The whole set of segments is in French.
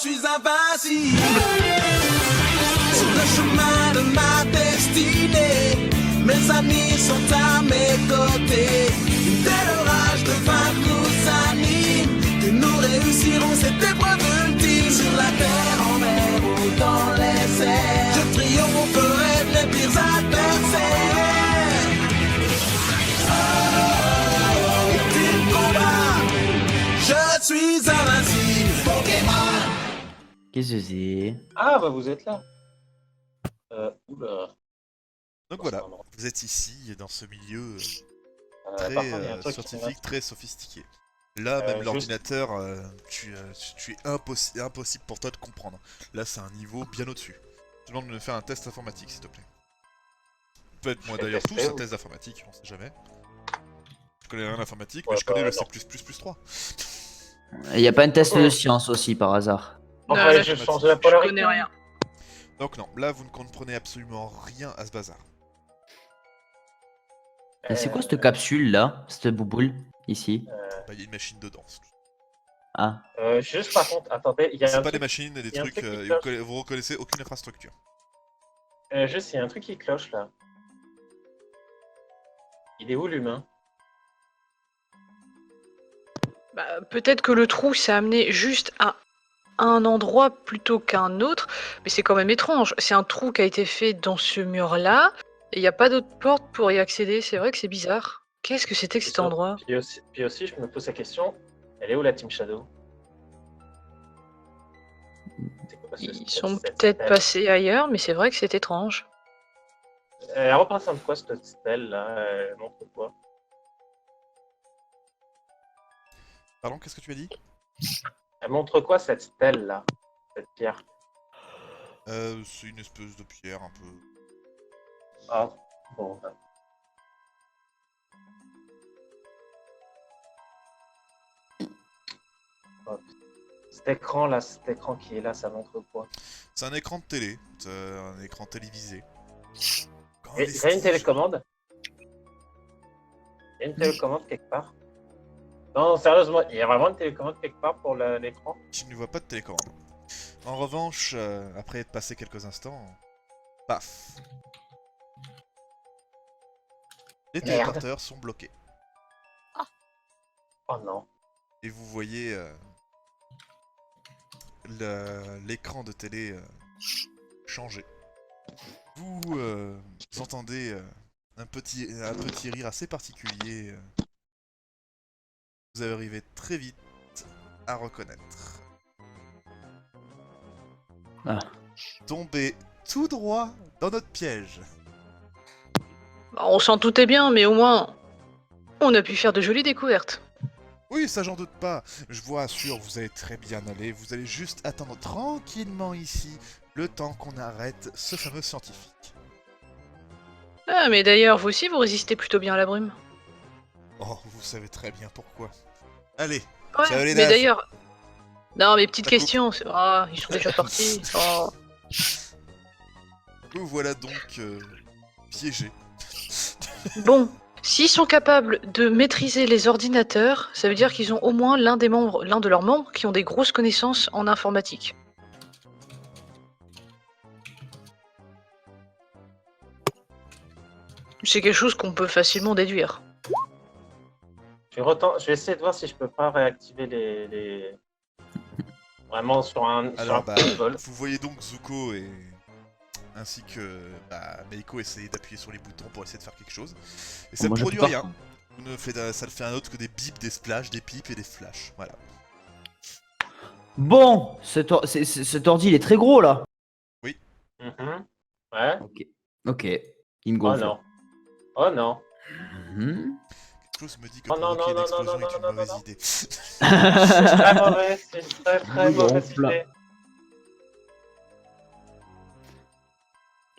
suis invincible. Sur le chemin de ma destinée, mes amis sont à mes côtés. Une telle rage de vaincre nous anime que nous réussirons cette épreuve ultime. Sur la terre, en mer ou dans les airs, je triompherai de mes pires adversaires. Ultime combat, je suis invincible. Pokémon. Qu'est-ce que c'est? Ah, bah vous êtes là. Oula. Donc voilà, vous êtes ici, dans ce milieu Par très contre, il y a un truc qui scientifique, m'énerve. très sophistiqué. Là, même juste- l'ordinateur, tu es impossible pour toi de comprendre. Là, c'est un niveau bien au-dessus. Je te demande de me faire un test informatique, s'il te plaît. Peut-être moi Je vais d'ailleurs tous tester, un ou- test d'informatique, on sait jamais. Je connais rien d'informatique, Ouais, mais je connais bah, le non. C+++3. Il y a pas un test de science aussi par hasard? Enfin, là, je je- change la Je polarité. connais rien. Donc non, là vous ne comprenez absolument rien à ce bazar. Et c'est quoi cette capsule là? Cette bouboule ici? Bah, il y a une machine dedans. Ah. Juste par contre, attendez, il y a C'est un pas des truc, machines et des il y a un trucs, truc qui et cloche. vous reconnaissez aucune infrastructure. juste il y a un truc qui cloche là. Il est où l'humain? Bah, peut-être que le trou s'est amené juste à un endroit plutôt qu'un autre, mais c'est quand même étrange. C'est un trou qui a été fait dans ce mur-là, et il n'y a pas d'autre porte pour y accéder. C'est vrai que c'est bizarre. Qu'est-ce que c'était que cet endroit? Puis aussi, je me pose la question, elle est où la Team Shadow? C'est quoi ce- Ils cette- sont cette peut-être stèle passés ailleurs, mais c'est vrai que c'est étrange. Elle représente quoi cette stèle là? Elle montre quoi? Pardon, qu'est-ce que tu as dit? Elle montre quoi cette stèle là? Cette pierre? C'est une espèce de pierre un peu... Ah, bon. Oh, cet écran qui est là, ça montre quoi? C'est un écran de télé, c'est un écran télévisé. Grand Il y a une vestige. télécommande? Il y a une télécommande quelque part? Non, sérieusement, il y a vraiment une télécommande quelque part pour l'écran? Tu ne vois pas de télécommande. En revanche, après être passé quelques instants, paf. Les Merde. téléporteurs sont bloqués. Oh non. Et vous voyez l'écran de télé changer. Vous entendez un petit rire assez particulier. Vous arrivez très vite à reconnaître. Ah. Tombez tout droit dans notre piège. Bah, on s'en doutait bien, mais au moins, on a pu faire de jolies découvertes. Oui, ça j'en doute pas. Je vous rassure, vous allez très bien aller. Vous allez juste attendre tranquillement ici, le temps qu'on arrête ce fameux scientifique. Ah, mais d'ailleurs, vous aussi, vous résistez plutôt bien à la brume. Oh, vous savez très bien pourquoi. Allez, Ouais, Salut, les mais nazes. d'ailleurs... Non, mais petite Ça coupe. question. Ah, ils sont déjà partis. Oh. vous voilà donc piégé. Bon, s'ils sont capables de maîtriser les ordinateurs, ça veut dire qu'ils ont au moins l'un de leurs membres qui ont des grosses connaissances en informatique. C'est quelque chose qu'on peut facilement déduire. Je vais essayer de voir si je peux pas réactiver les... Vraiment sur un Alors, petit vol. vous voyez donc Zuko et ainsi que Meiko essayer d'appuyer sur les boutons pour essayer de faire quelque chose. Et ça ne Moi, je produit peux pas. rien. Ça ne fait un autre que des bips, des splashs, des pips et des flashs. Voilà. Bon, cet ordi il est très gros là. Mhm. Ouais. Ok, il me Oh gonfle. non. Oh non. Mhm. Quelque chose me dit que Oh non, provoquer non, une non, non, explosion non, est une non, mauvaise non. idée. C'est très mauvais. C'est très Oui, mauvais. gonfle.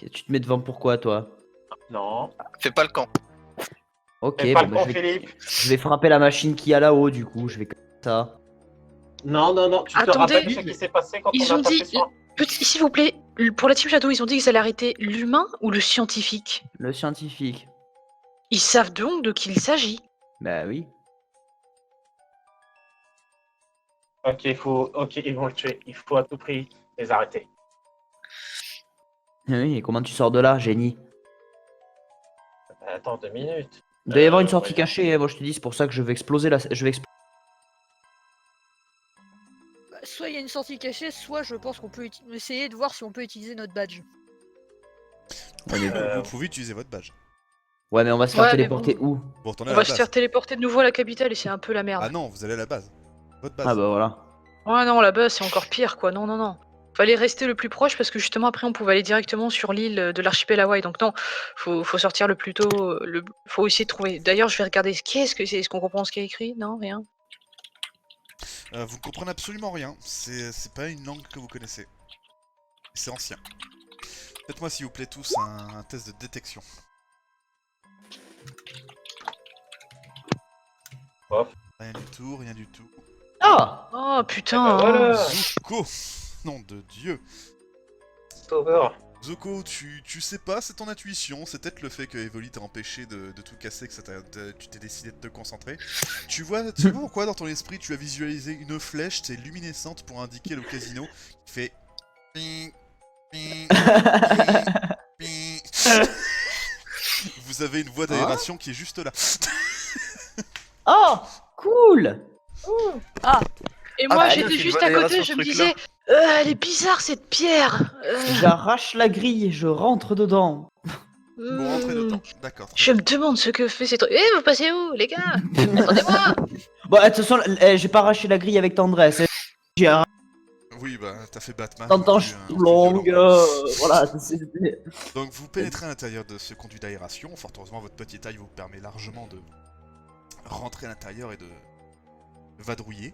Ok, tu te mets devant pourquoi toi? Non. Fais pas le camp. Ok, Fais pas bon, le bah, con, Philippe. je vais frapper la machine qu'il y a là-haut du coup, je vais comme ça. Non, non, non. Tu te Attendez, rappelles ce qui s'est passé quand ils on a ont tapé dit- sur... S'il vous plaît, pour la Team Shadow, ils ont dit qu'ils allaient arrêter l'humain ou le scientifique. Le scientifique. Ils savent donc de qui il s'agit. Bah oui. Ok, ils vont le tuer. Il faut à tout prix les arrêter. Oui, et comment tu sors de là, génie? Attends 2 minutes. Il doit y avoir une sortie voyons. cachée, hein, moi je te dis, c'est pour ça que je vais exploser la... Je vais Bah, soit il y a une sortie cachée, soit je pense qu'on peut essayer de voir si on peut utiliser notre badge. Ouais, mais... Vous pouvez utiliser votre badge. ouais, mais on va se faire Ouais, mais téléporter bon. où? Pour retourner On à va la se base. faire téléporter de nouveau à la capitale et c'est un peu la merde. Ah non, vous allez à la base. Votre base. Ah bah voilà. Ouais, non, là-bas, c'est encore pire, quoi. Non, non, non. Fallait rester le plus proche parce que justement, après, on pouvait aller directement sur l'île de l'archipel Hawaï. Donc, non, faut sortir le plus tôt. Faut essayer de trouver. D'ailleurs, je vais regarder qu'est-ce que c'est. Est-ce qu'on comprend ce qui est écrit? Non, rien. Vous ne comprenez absolument rien. C'est pas une langue que vous connaissez. C'est ancien. Faites-moi s'il vous plaît tous un test de détection. Hop. Rien du tout, rien du tout. Ah! Oh, Eh putain. ben voilà. Zuko! Nom de Dieu! Sauveur. Zuko, tu sais pas, c'est ton intuition, c'est peut-être le fait que Evoli t'a empêché de tout casser, que tu t'es décidé de te concentrer. Tu vois pourquoi dans ton esprit tu as visualisé une flèche, c'est luminescente pour indiquer le casino, qui fait... ping, ping, ping, ping. Vous avez une voie d'aération qui est juste là. Oh! Cool! Et moi, bah, j'étais c'est une juste bonne à côté, aération, je ce me truc-là. disais, elle est bizarre cette pierre. J'arrache la grille et je rentre dedans. Vous rentrez dedans, d'accord. très Je bien. me demande ce que fait ces trucs. Eh, vous passez où, les gars? Attendez-moi. Bon, de toute façon, j'ai pas arraché la grille avec tendresse. Hein. J'ai arraché Oui, bah t'as fait Batman. en temps plus longue. violent. Voilà. Donc vous pénétrez à l'intérieur de ce conduit d'aération. Fort heureusement, votre petite taille vous permet largement de rentrer à l'intérieur et de vadrouiller.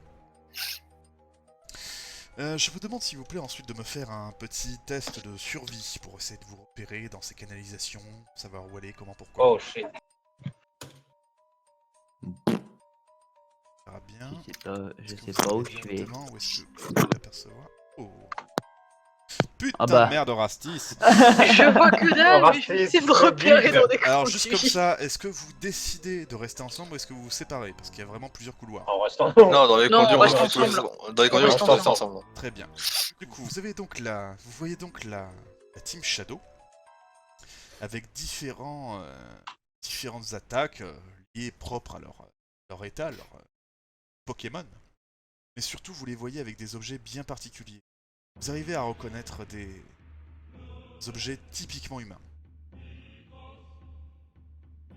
Je vous demande s'il vous plaît ensuite de me faire un petit test de survie pour essayer de vous repérer dans ces canalisations, savoir où aller, comment, pourquoi. Oh shit. Ça va bien. Je Est-ce que sais vous pas où savez tu es. exactement où est-ce que vous pouvez l'apercevoir? Oh. Putain Ah bah. de merde, Rastis. Je vois que dalle, Oh, mais je vais Rastis, essayer de me repérer vite. dans des Alors conduits. juste comme ça, est-ce que vous décidez de rester ensemble ou est-ce que vous vous séparez? Parce qu'il y a vraiment plusieurs couloirs. En restant. Non, dans les Non, conduits, on on reste reste ensemble. dans les conduits, On on reste reste ensemble. ensemble. Très bien. Du coup, vous voyez donc la Team Shadow avec différentes attaques liées propres à leur état, leur Pokémon. Mais surtout, vous les voyez avec des objets bien particuliers. Vous arrivez à reconnaître des objets typiquement humains.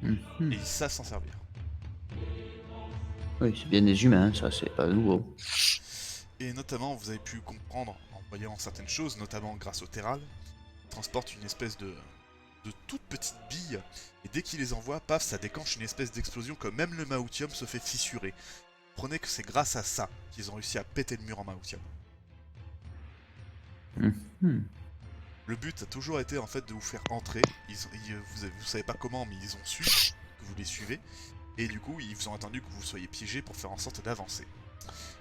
Mhm. Et ils savent s'en servir. Oui, c'est bien des humains, ça, c'est pas nouveau. Et notamment, vous avez pu comprendre en voyant certaines choses, notamment grâce au Terral, ils transportent une espèce de toute petite bille, et dès qu'ils les envoient, paf, ça déclenche une espèce d'explosion, comme même le Maotium se fait fissurer. Prenez que c'est grâce à ça qu'ils ont réussi à péter le mur en Maotium. Mhm. Le but a toujours été en fait de vous faire entrer, vous savez pas comment, mais ils ont su que vous les suivez, et du coup ils vous ont attendu que vous soyez piégés pour faire en sorte d'avancer.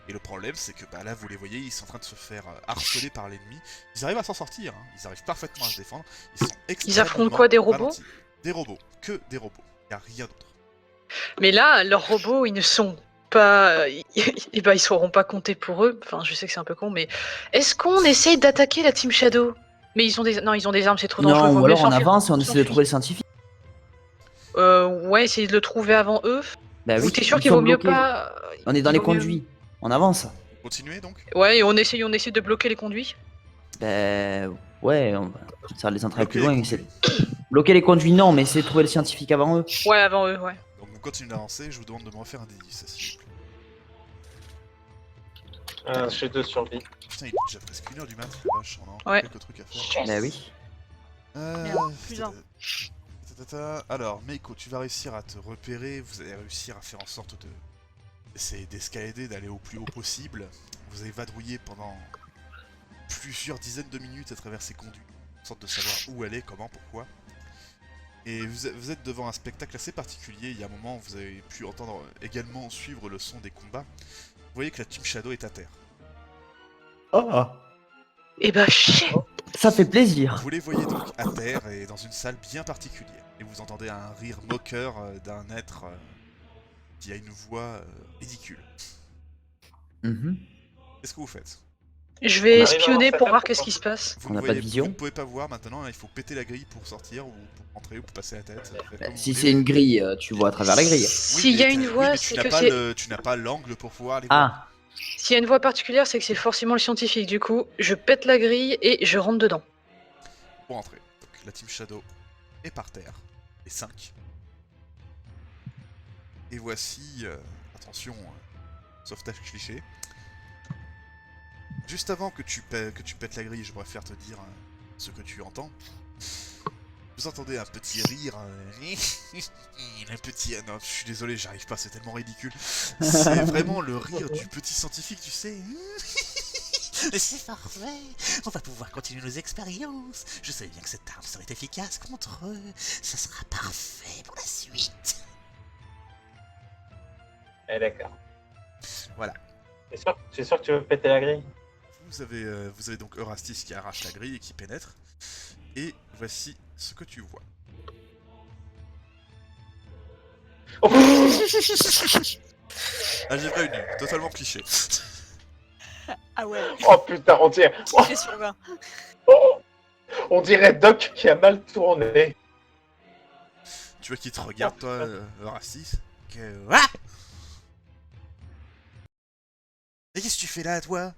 Et le problème c'est que bah, là vous les voyez, ils sont en train de se faire harceler par l'ennemi, ils arrivent à s'en sortir, hein. Ils arrivent parfaitement à se défendre, ils sont extrêmement affrontent quoi, des robots ralentis. Des robots, que des robots, y a rien d'autre. Mais là, leurs robots, ils ne sont pas. Eh ben, ils seront pas comptés pour eux. Enfin, je sais que c'est un peu con, mais est-ce qu'on essaye d'attaquer la Team Shadow? Mais ils ont des. Non, ils ont des armes, c'est trop dangereux. Non, vaut ou mieux alors on s'enfuir. avance et on essaie de s'enfuir. trouver le scientifique. Ouais, essayer de le trouver avant eux. Bah Ou oui, t'es sûr ils qu'il sont vaut mieux bloqués. pas. On est dans il les vaut mieux- conduits. On avance. Continuez donc. Ouais, et on essaye de bloquer les conduits. Ben ouais, on va ça les entraîner plus Bloquez loin. les Essayer... conduits. Bloquer les conduits, non, mais essayer de trouver le scientifique avant eux. Ouais, avant eux, ouais. Donc vous continuez d'avancer, je vous demande de me refaire un D10, s'il vous plaît. J'ai 2 survies. Putain, il est déjà presque 1h du mat, la vache, on a encore Ouais. quelques trucs à faire. Bah oui. Merde, plus un. Alors, Meiko, tu vas réussir à te repérer, vous allez réussir à faire en sorte d'essayer d'escalader, d'aller au plus haut possible. Vous allez vadrouiller pendant plusieurs dizaines de minutes à travers ces conduits, en sorte de savoir où aller, comment, pourquoi. Et vous êtes devant un spectacle assez particulier, il y a un moment où vous avez pu entendre également suivre le son des combats. Vous voyez que la Team Shadow est à terre. Oh, Et bah, shit. ça fait plaisir. Vous les voyez donc à terre et dans une salle bien particulière. Et vous entendez un rire moqueur d'un être qui a une voix ridicule. Mhm. Qu'est-ce que vous faites? Je On vais arrive à espionner avoir pour cette voir info, qu'est-ce quoi. qui se passe. Vous On ne n'a pas de voyez, vision. vous ne pouvez pas voir maintenant, là, il faut péter la grille pour sortir, ou pour rentrer, ou pour passer la tête. Faites comme vous Si voulez. c'est une grille, tu vois à travers la grille. S'il y a une voie, mais c'est tu n'as que pas c'est. tu n'as pas l'angle pour pouvoir les voir. Ah, S'il y a une voie particulière, c'est que c'est forcément le scientifique. Du coup, je pète la grille et je rentre dedans. Pour entrer. Donc la team Shadow est par terre. Les 5. Et voici, attention, sauvetage cliché. Juste avant que tu pètes la grille, je préfère te dire ce que tu entends. Vous entendez un petit rire. Un petit... non, je suis désolé, j'arrive pas, c'est tellement ridicule. C'est vraiment le rire du petit scientifique, tu sais. C'est parfait, on va pouvoir continuer nos expériences. Je savais bien que cette arme serait efficace contre eux. Ça sera parfait pour la suite. Eh, d'accord. Voilà. C'est sûr que tu veux péter la grille? Vous avez donc Eurastis qui arrache la grille et qui pénètre. Et voici ce que tu vois. Oh, Ah, j'ai prévenu, totalement cliché. Ah ouais, oh putain, cliché sur 20. on dirait Doc qui a mal tourné. Tu vois qu'il te regarde, toi, Eurastis. Ah! Et qu'est-ce que tu fais là, toi?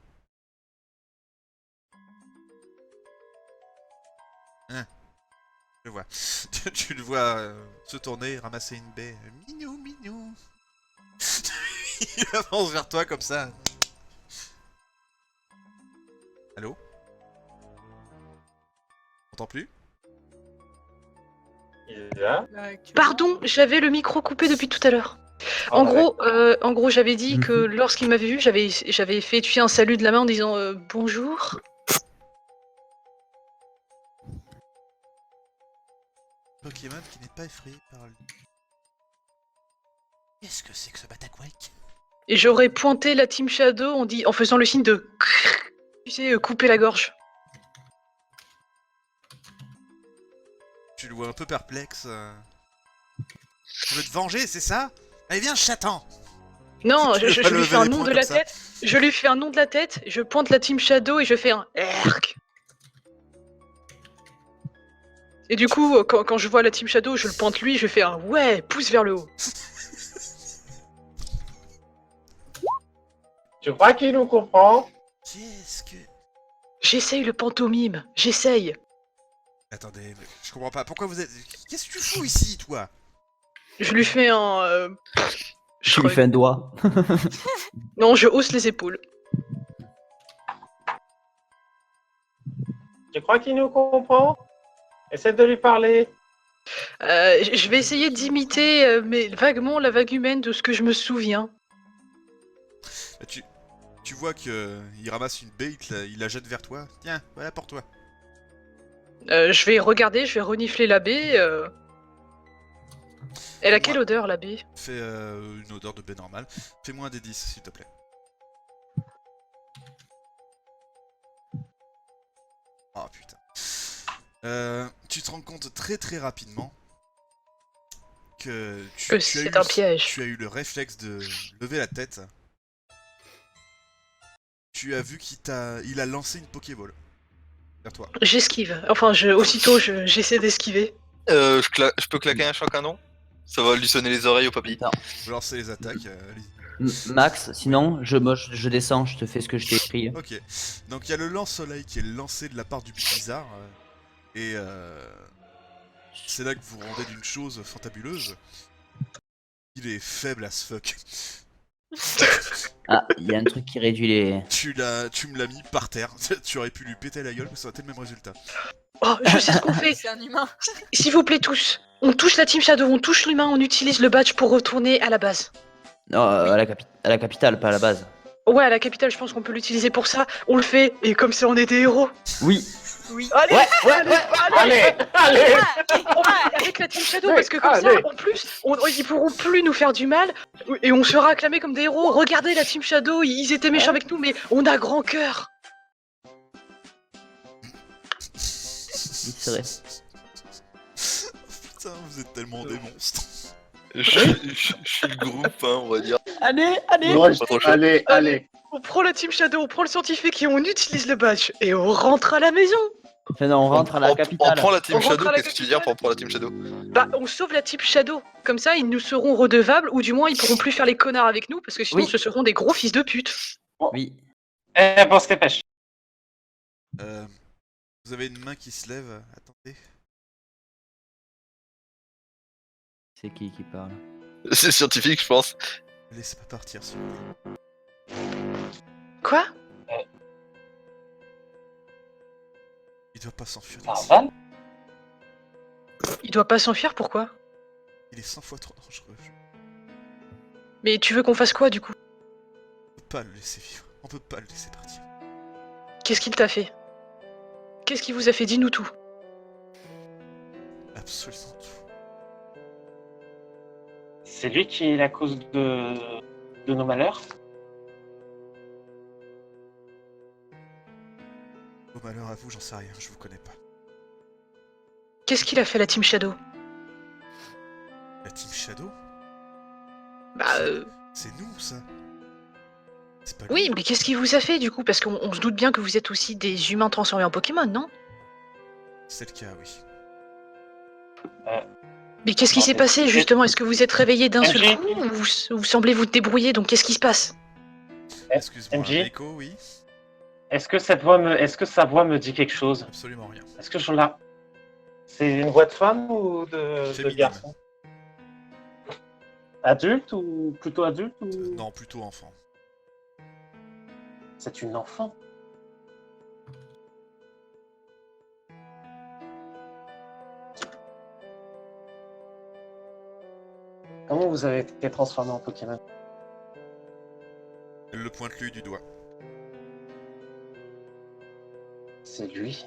Hein? Je le vois. Tu le vois se tourner, ramasser une baie. Minou, minou. Il avance vers toi comme ça. Allô? T'entends plus? Il est là. Pardon, j'avais le micro coupé depuis tout à l'heure. Oh, En ouais. gros, j'avais dit que lorsqu'il m'avait vu, j'avais effectué un salut de la main en disant bonjour. Pokémon qui n'est pas effrayé par lui. Qu'est-ce que c'est que ce Bataquake? Et j'aurais pointé la Team Shadow en faisant le signe de tu sais, couper la gorge. Tu le vois un peu perplexe. Tu veux te venger, c'est ça? Allez, viens, chaton! Non, Tu je vas lui lever fais un les nom poings de comme la ça. tête. Je lui fais un nom de la tête. Je pointe la Team Shadow et je fais un ERK. Et du coup, quand je vois la Team Shadow, je le pointe lui, je fais un ouais, pouce vers le haut. Tu crois qu'il nous comprend? Qu'est-ce que... J'essaye le pantomime, j'essaye. Attendez, mais je comprends pas. Pourquoi vous êtes... Qu'est-ce que tu fous ici, toi? Je lui fais un... je lui fais un doigt. Non, je hausse les épaules. Tu crois qu'il nous comprend? Essaie de lui parler. Je vais essayer d'imiter mais vaguement la vague humaine de ce que je me souviens. Bah, tu vois que il ramasse une baie, il la jette vers toi. Tiens, voilà pour toi. Je vais regarder, je vais renifler la baie. Elle a quelle odeur, la baie? Fais une odeur de baie normale. Fais-moi un des 10, s'il te plaît. Oh putain. Tu te rends compte très très rapidement que Que c'est un piège. Tu as eu le réflexe de lever la tête. Tu as vu il a lancé une Pokéball vers toi. J'esquive. Enfin, aussitôt, j'essaie d'esquiver. Je peux claquer un canon? Ça va lui sonner les oreilles au papy. Attends. Vous lancez les attaques, allez-y. Max, sinon, je descends, je te fais ce que je t'ai écrit. Ok, donc il y a le lance-soleil qui est lancé de la part du bizarre. Et c'est là que vous vous rendez d'une chose fantabuleuse. Il est faible as fuck. Ah, il y a un truc qui réduit les... Tu me l'as mis par terre. Tu aurais pu lui péter la gueule, mais ça aurait été le même résultat. Oh, je sais ce qu'on fait. C'est un humain. S'il vous plaît, tous. On touche la Team Shadow, on touche l'humain, on utilise le badge pour retourner à la base. Non, à la capitale, pas à la base. Ouais, à la capitale, je pense qu'on peut l'utiliser pour ça. On le fait, et comme ça, on est des héros. Oui. Oui. Allez, Allez, allez. avec la Team Shadow, parce que comme ça, en plus, ils pourront plus nous faire du mal, et on sera acclamés comme des héros. Regardez la Team Shadow, ils étaient méchants avec nous, mais on a grand cœur. C'est vrai. Putain, vous êtes tellement des monstres. Je suis le groupe, hein, on va dire. Allez, allez. Ouais, Pas trop chaud. allez. On prend la Team Shadow, on prend le scientifique et on utilise le badge. Et on rentre à la maison. Enfin, non, on rentre à la On capitale. prend la Team On rentre Shadow, à la qu'est-ce que tu veux dire pour prendre la Team Shadow? Bah, on sauve la Team Shadow. Comme ça, ils nous seront redevables, ou du moins, ils pourront plus faire les connards avec nous, parce que sinon, Oui. ce seront des gros fils de pute. Oui. Eh, bon, se dépêche. Vous avez une main qui se lève. Attendez. C'est qui parle? C'est scientifique, je pense. Laissez pas partir, s'il vous plaît. Quoi? Il doit pas s'enfuir Ah, d'ici. Van Il doit pas s'enfuir, pourquoi? Il est 100 fois trop dangereux. Mais tu veux qu'on fasse quoi, du coup? On peut pas le laisser vivre. On peut pas le laisser partir. Qu'est-ce qu'il t'a fait? Qu'est-ce qu'il vous a fait? Dis-nous tout. Absolument tout. C'est lui qui est la cause de nos malheurs. Au malheur à vous, j'en sais rien, je vous connais pas. Qu'est-ce qu'il a fait, la Team Shadow? La Team Shadow? Bah, C'est nous, ça. C'est pas oui, lui. mais qu'est-ce qu'il vous a fait, du coup? Parce qu'on se doute bien que vous êtes aussi des humains transformés en Pokémon, non? C'est le cas, oui. Mais qu'est-ce qui Non, s'est mais- passé, justement? Est-ce que vous êtes réveillé d'un seul MJ. coup, ou vous semblez vous débrouiller, donc qu'est-ce qui se passe? Excuse-moi, MJ. Meiko, oui. Est-ce que sa voix me dit quelque chose? Absolument rien. Est-ce que je la... C'est une voix de femme ou de Féminine. garçon? Adulte ou plutôt adulte ou... Non, plutôt enfant. C'est une enfant. Comment vous avez été transformé en Pokémon? Elle le pointe lui du doigt. C'est lui.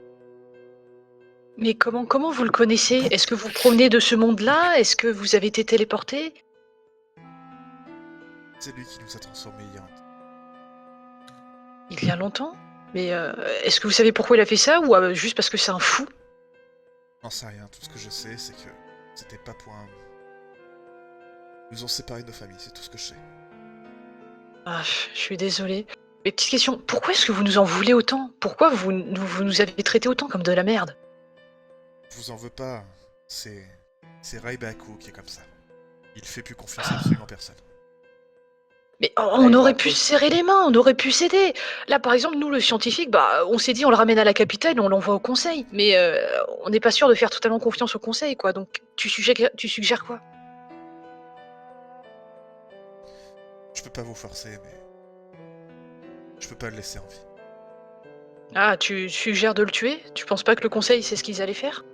Mais comment vous le connaissez? Est-ce que vous provenez de ce monde-là? Est-ce que vous avez été téléporté? C'est lui qui nous a transformés hier. Il y a longtemps? Mais est-ce que vous savez pourquoi il a fait ça, ou juste parce que c'est un fou? J'en sais rien, tout ce que je sais, c'est que c'était pas pour un... Nous ont séparés de nos familles, c'est tout ce que je sais. Ah, je suis désolée. Mais petite question, pourquoi est-ce que vous nous en voulez autant? Pourquoi vous nous avez traités autant comme de la merde? Je vous en veux pas, c'est Raibaku qui est comme ça. Il fait plus confiance à absolument personne. Mais on aurait pu se serrer les mains, on aurait pu s'aider. Là, par exemple, nous, le scientifique, bah, on s'est dit, on le ramène à la capitale et on l'envoie au conseil. Mais on n'est pas sûr de faire totalement confiance au conseil, quoi. Donc, tu suggères quoi? Je peux pas vous forcer, mais... Je peux pas le laisser en vie. Ah, tu suggères de le tuer? Tu penses pas que le conseil, c'est ce qu'ils allaient faire?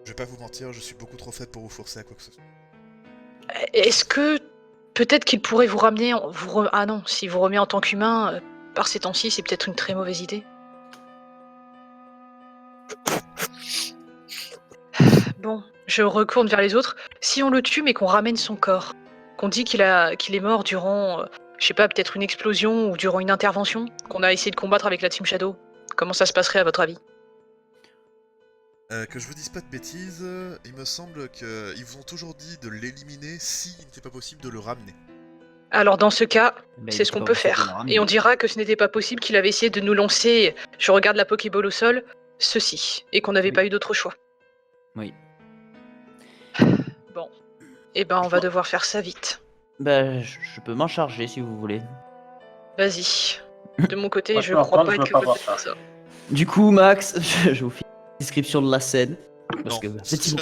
Je vais pas vous mentir, je suis beaucoup trop faible pour vous forcer à quoi que ce soit. Est-ce que peut-être qu'il pourrait vous ramener... Ah non, s'il vous remet en tant qu'humain, par ces temps-ci, c'est peut-être une très mauvaise idée. Bon, je retourne vers les autres. Si on le tue, mais qu'on ramène son corps, qu'on dit qu'il est mort durant, je sais pas, peut-être une explosion ou durant une intervention, qu'on a essayé de combattre avec la Team Shadow, comment ça se passerait à votre avis? Que je vous dise pas de bêtises, il me semble qu'ils vous ont toujours dit de l'éliminer s'il n'était pas possible de le ramener. Alors dans ce cas, Ben, c'est il ce était qu'on pas peut possible de le faire. ramener. Et on dira que ce n'était pas possible, qu'il avait essayé de nous lancer, je regarde la Pokéball au sol, ceci, et qu'on n'avait Oui. pas eu d'autre choix. Oui. Bon, eh ben on va devoir faire ça vite. Ben, je peux m'en charger si vous voulez. Vas-y. De mon côté, Moi, je je peux en crois prendre, pas je être veux pas capable de voir faire ça. Du coup, Max, je vous fais une description de la scène. Parce Non. que petit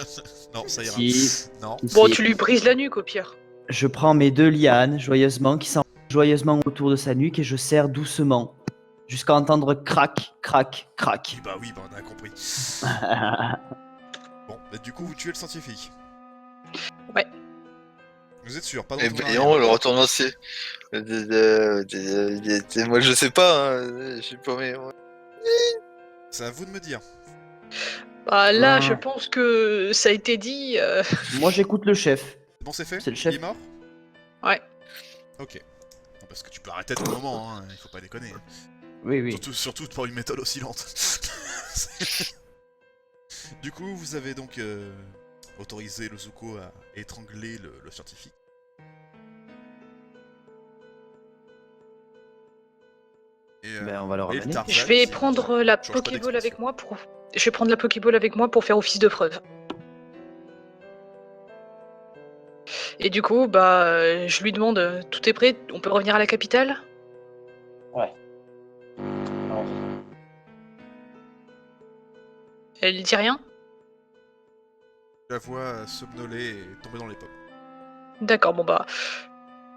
Non, ça ira. Si. Non. Bon, si- tu lui brises la nuque au pire. Je prends mes 2 lianes joyeusement qui s'enroulent joyeusement autour de sa nuque et je serre doucement jusqu'à entendre crac, crac, crac. Oui, bah on a compris. Bon, bah du coup, vous tuez le scientifique. Ouais. Vous êtes sûr, pas de Et retour en brillant, arrière. le retournement c'est. Moi je sais pas, hein. Je suis paumé. Ouais. C'est à vous de me dire. Bah là, Ah. je pense que ça a été dit. Moi j'écoute le chef. C'est bon, c'est fait. C'est le chef. Il est mort. Ouais. Ok. Non, parce que tu peux arrêter à tout moment, hein. Il faut pas déconner. Hein. Oui, oui. Surtout pour une méthode aussi lente. Du coup, vous avez donc autorisé le Zuko à étrangler le scientifique. Et, Ben, on va le et le ramener. Tarzan, Je vais qui- prendre qui la change pas Pokéball avec d'expression. moi pour. Je vais prendre la Pokéball avec moi pour faire office de preuve. Et du coup, je lui demande, tout est prêt, on peut revenir à la capitale? Ouais. Alors, Elle dit rien? Je la vois somnoler et tomber dans les pommes. D'accord,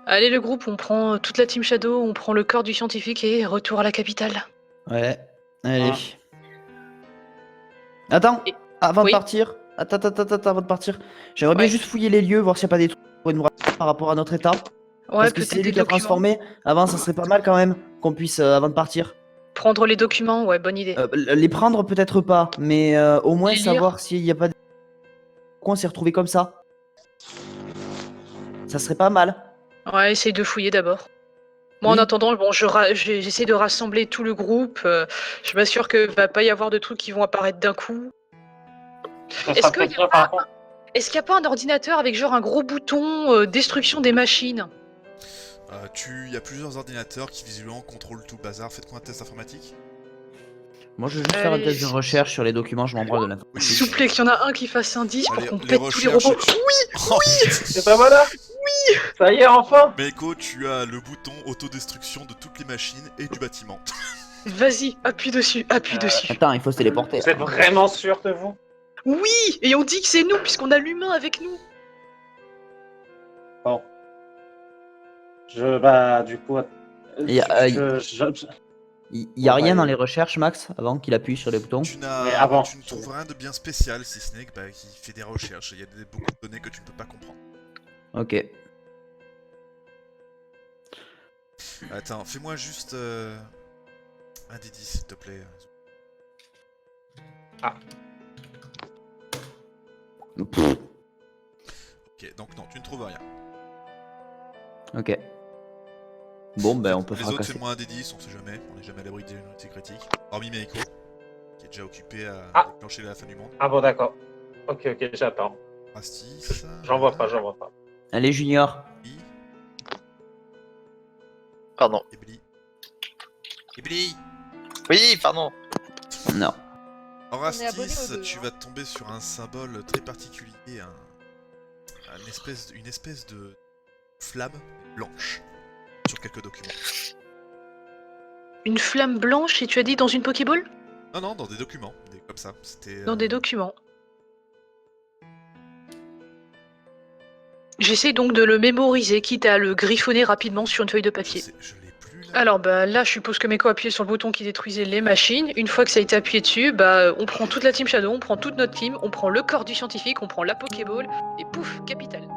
allez le groupe, on prend toute la Team Shadow, on prend le corps du scientifique et retour à la capitale. Ouais, allez. Ah. Attends, Et- avant oui. de partir. Attends, avant de partir. J'aimerais bien Ouais. juste fouiller les lieux, voir s'il n'y a pas des trucs qui pourraient nous rappeler par rapport à notre état. Ouais, Parce que peut-être c'est lui des qui a documents. transformé. Avant, ça serait pas mal quand même qu'on puisse, avant de partir. Prendre les documents, ouais, bonne idée. Les prendre peut-être pas, mais au moins Les lire. savoir s'il n'y a pas des... Pourquoi on s'est retrouvé comme ça. Ça serait pas mal. Ouais, essaye de fouiller d'abord. Moi, en Oui. attendant, j'essaie de rassembler tout le groupe. Je m'assure que va pas y avoir de trucs qui vont apparaître d'un coup. ce Est-ce sera qu'il y a peut-être bien, par contre. Est-ce qu'il n'y a pas un ordinateur avec genre un gros bouton destruction des machines? Il y a plusieurs ordinateurs qui visuellement contrôlent tout le bazar. Faites-quoi un test informatique? Moi, je vais juste faire un test de recherche sur les documents, je m'en branle de l'info. Oui, S'il vous plaît, qu'il y en a un qui fasse un 10 pour Allez, qu'on les pète tous les recherches, robots. tu- Oh, putain. Et ben voilà. Oui. Ça y est, enfin. Meiko, tu as le bouton autodestruction de toutes les machines et du bâtiment. Vas-y, appuie dessus, appuie dessus. Attends, il faut se téléporter. Vous êtes vraiment sûr de vous? Oui, et on dit que c'est nous puisqu'on a l'humain avec nous. Bon. Du coup. Il y a, je- Il y a Bon, rien bah, dans les recherches, Max, avant qu'il appuie sur les boutons. Mais avant. Tu ne trouves rien de bien spécial, si ce n'est que qu'il fait des recherches. Il y a beaucoup de données que tu ne peux pas comprendre. Ok. Attends, fais-moi juste un D10, s'il te plaît. Pff, Ok, donc non, tu ne trouves rien. ok. Bon, ben on peut Les autres, fracasser. fais-moi un D10, on sait jamais. On n'est jamais à l'abri des unités critiques. Hormis Meiko, qui est déjà occupé à Ah. déclencher la fin du monde. Ah bon, d'accord. Ok, j'attends. Rastis. J'en vois pas. Allez, Junior. Ebli. Pardon. Ebli. Ebli. Oui, pardon. Non. En On est abonné Rastis, aux deux, tu hein. vas tomber sur un symbole très particulier, une espèce de flamme blanche sur quelques documents. Une flamme blanche, et tu as dit dans une Pokéball? Non, non, dans des documents, comme ça. C'était. Dans des documents. J'essaie donc de le mémoriser, quitte à le griffonner rapidement sur une feuille de papier. Je l'ai plus là. Alors là, je suppose que Meiko a appuyé sur le bouton qui détruisait les machines. Une fois que ça a été appuyé dessus, on prend toute la Team Shadow, on prend toute notre team, on prend le corps du scientifique, on prend la Pokéball, et pouf, capitale.